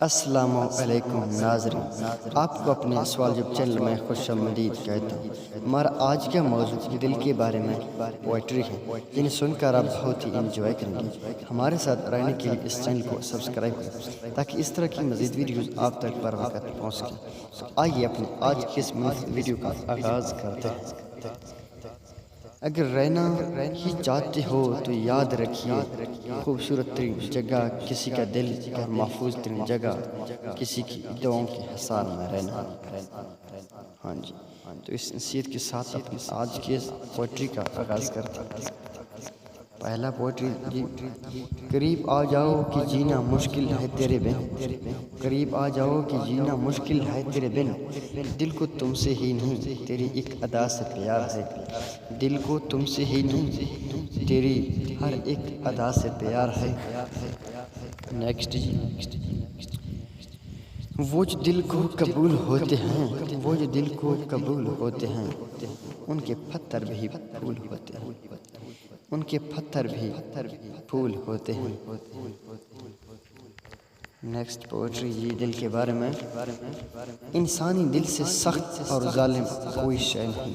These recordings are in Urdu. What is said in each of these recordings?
السلام علیکم ناظرین، آپ کو اپنے سوال جب چینل میں خوش آمدید کہتا ہوں۔ ہمارا آج کا موضوع دل کے بارے میں پوئٹری ہے، جنہیں سن کر آپ بہت ہی انجوائے کریں گے۔ ہمارے ساتھ رہنے کے لیے اس چینل کو سبسکرائب کریں تاکہ اس طرح کی مزید ویڈیوز آپ تک بر وقت پہنچ سکیں۔ آئیے اپنی آج کی اس منفرد ویڈیو کا آغاز کرتے ہیں۔ اگر رہنا ہی چاہتے ہو تو یاد رکھیے، خوبصورت ترین جگہ کسی کا دل اور محفوظ ترین جگہ کسی کی دعاؤں کے حصار میں رہنا۔ ہاں جی، تو اس نصیحت کے ساتھ اپنی آج کی پوئٹری کا آغاز کرتے ہیں۔ پہلا پوئٹری جی، قریب آ جاؤ کہ جینا مشکل ہے تیرے بن، قریب آ جاؤ کہ جینا مشکل ہے تیرے بن، دل کو تم سے ہی نہیں تیری ایک ادا سے پیار ہے، دل کو تم سے ہی نہیں تیری ہر ایک ادا سے پیار ہے۔ نیکسٹ جی، وہ جو دل کو قبول ہوتے ہیں، وہ جو دل کو قبول ہوتے ہیں، ان کے پتھر بھی پھول ہوتے ہیں، ان کے پتھر بھی پھول ہوتے ہیں۔ نیکسٹ پوئٹری جی، دل کے بارے میں، انسانی دل سے سخت اور ظالم کوئی شے نہیں،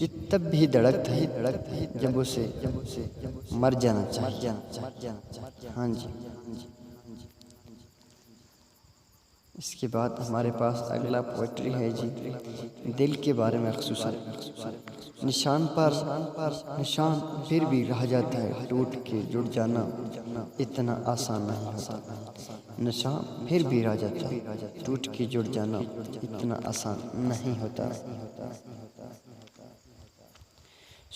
یہ تب بھی دھڑکتا ہے جب اسے مر جانا چاہیے۔ ہاں جی، اس کے بعد ہمارے پاس اگلا پوئٹری ہے جی، دل کے بارے میں خصوصاً، نشان پر نشان پھر بھی رہ جاتا ہے، ٹوٹ کے جڑ جانا اتنا آسان نہیں ہوتا، نشان پھر بھی رہ جاتا ہے، ٹوٹ کے جڑ جانا اتنا آسان نہیں ہوتا۔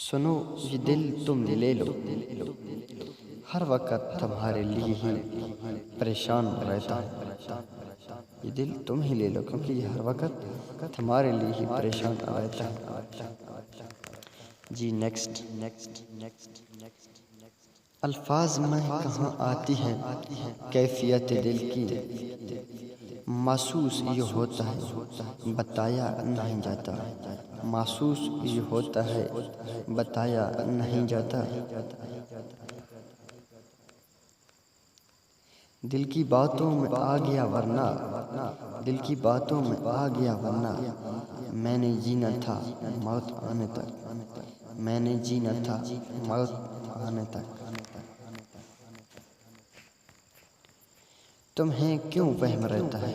سنو یہ دل تم لے لو، ہر وقت تمہارے لیے ہی پریشان رہتا ہے، یہ دل تم ہی لے لو کیونکہ یہ ہر وقت تمہارے لیے ہی پریشان رہتا ہے۔ جی نیکسٹ، الفاظ میں کہاں آتی ہے کیفیت دل کی، محسوس یہ ہوتا ہے بتایا نہیں جاتا، محسوس یہ ہوتا ہے بتایا نہیں جاتا۔ دل کی باتوں میں آ گیا ورنہ، دل کی باتوں میں آ گیا ورنہ، میں نے جینا تھا موت آنے تک، میں نے جینا تھا موت آنے تک۔ تمہیں کیوں وہم رہتا ہے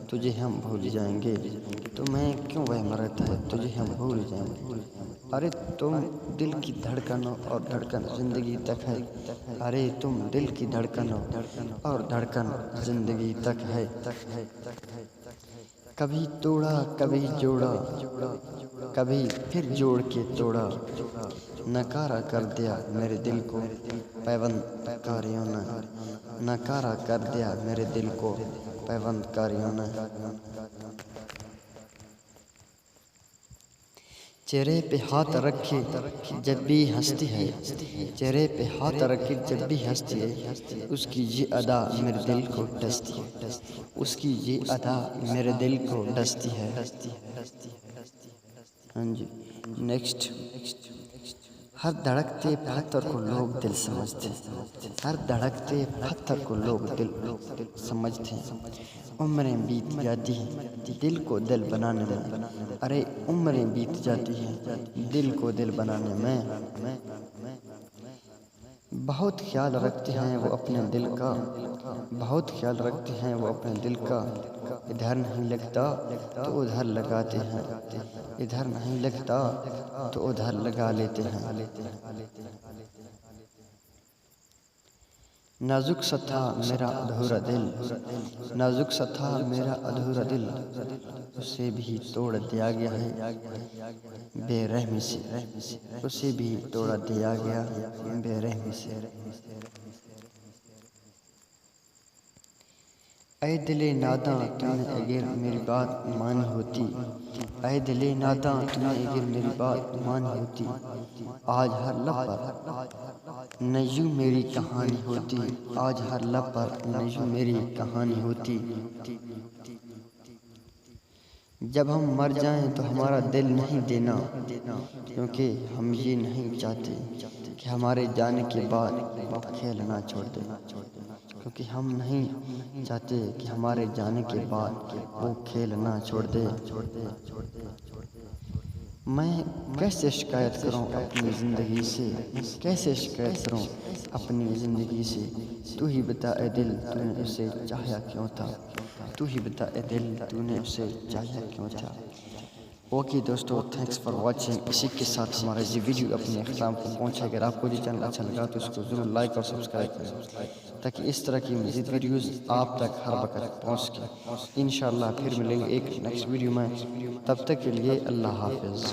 تجھے ہم بھول جائیں گے، تمہیں کیوں وہم رہتا ہے تجھے ہم بھول جائیں گے، ارے تم دل کی دھڑکنوں اور دھڑکن زندگی تک ہے، ارے تم دل کی دھڑکنوں اور دھڑکن زندگی تک ہے۔ کبھی توڑا کبھی جوڑا، کبھی پھر جوڑ کے توڑا، نکارا کر دیا میرے دل کو پیوند کاریوں نے، نکارا کر دیا میرے دل کو پیوند کاریوں نے۔ چہرے پہ ہاتھ رکھے جب بھی ہنستی ہے، چہرے پہ ہاتھ رکھے جب بھی ہنستی ہے، اس کی یہ ادا میرے دل کو ڈستی ہے، اس کی یہ ادا میرے دل کو ڈستی ہے۔ ہاں جی، نیکسٹ، ہر دھڑکتے پتھر کو لوگ دل سمجھتے ہیں، ہر دھڑکتے پتھر کو لوگ دل سمجھتے ہیں، عمریں بیت جاتی ہیں دل کو دل بنانے میں، ارے عمریں بیت جاتی ہیں دل کو دل بنانے میں۔ بہت خیال رکھتے ہیں وہ اپنے دل کا، بہت خیال رکھتے ہیں وہ اپنے دل کا، ادھر نہیں لگتا تو ادھر لگاتے ہیں، ادھر نہیں لگتا تو ادھر لگا لیتے ہیں۔ نازک سا تھا میرا ادھورا دل، نازک سا تھا میرا ادھورا دل، اسے بھی توڑ دیا گیا ہے بے رحمی سے، اسے بھی توڑ دیا گیا بے رحمی سے۔ اے دل ناداں تم نے اگر میری بات مانی ہوتی، اے دل ناداں تم نے اگر میری بات مانی ہوتی، آج ہر لب پر نہ یوں میری کہانی ہوتی، آج ہر لب پر نہ یوں میری کہانی ہوتی۔ جب ہم مر جائیں تو ہمارا دل نہیں دینا، کیونکہ ہم یہ نہیں چاہتے کہ ہمارے جانے کے بعد کھیلنا چھوڑ دیں، کیونکہ ہم نہیں چاہتے کہ ہمارے جانے کے بعد وہ کھیلنا چھوڑ دے۔ میں کیسے شکایت کروں اپنی زندگی سے، کیسے شکایت کروں اپنی زندگی سے؟ تو ہی بتا اے دل تو نے اسے چاہیا کیوں تھا، تو ہی بتا اے دل تو نے اسے چاہیا کیوں تھا۔ اوکے دوستو، تھینکس فار واچنگ۔ اسی کے ساتھ ہمارا یہ ویڈیو اپنے اختتام کو پہنچا۔ اگر آپ کو یہ چینل اچھا لگا تو اس کو ضرور لائک اور سبسکرائب کریں تاکہ اس طرح کی مزید ویڈیوز آپ تک ہر وقت پہنچ سکیں۔ انشاءاللہ پھر ملیں گے ایک نیکسٹ ویڈیو میں، تب تک کے لیے اللہ حافظ۔